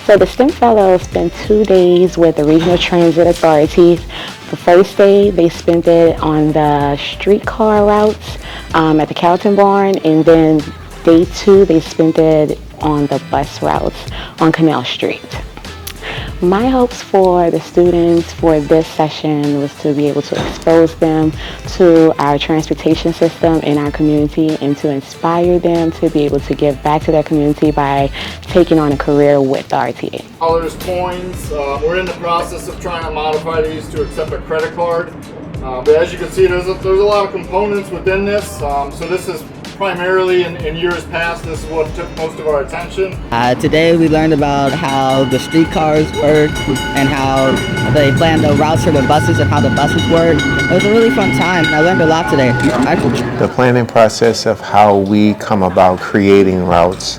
So the STEM Fellows spent 2 days with the regional transit authorities. The first day they spent it on the streetcar routes at the Calton Barn, and then day 2 they spent it on the bus routes on Canal Street. My hopes for the students for this session was to be able to expose them to our transportation system in our community and to inspire them to be able to give back to their community by taking on a career with the RTA. Dollars, coins. We're in the process of trying to modify these to accept a credit card. But as you can see, there's a lot of components within this. So this is primarily in years past, this is what took most of our attention. Today we learned about how the streetcars work and how they plan the routes for the buses and how the buses work. It was a really fun time. I learned a lot today. The planning process of how we come about creating routes,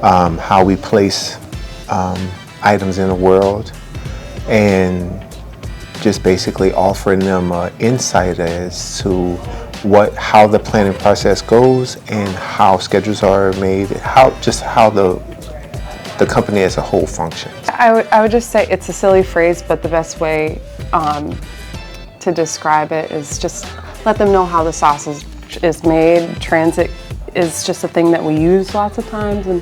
how we place items in the world, and just basically offering them insight as to how the planning process goes and how schedules are made, how the company as a whole functions. I would just say it's a silly phrase, but the best way to describe it is just let them know how the sausage is made. Transit is just a thing that we use lots of times, and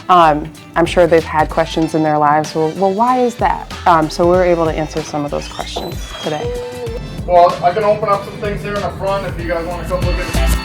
I'm sure they've had questions in their lives. Well, why is that? So we're able to answer some of those questions today. Well, I can open up some things here in the front if you guys want to come look at it.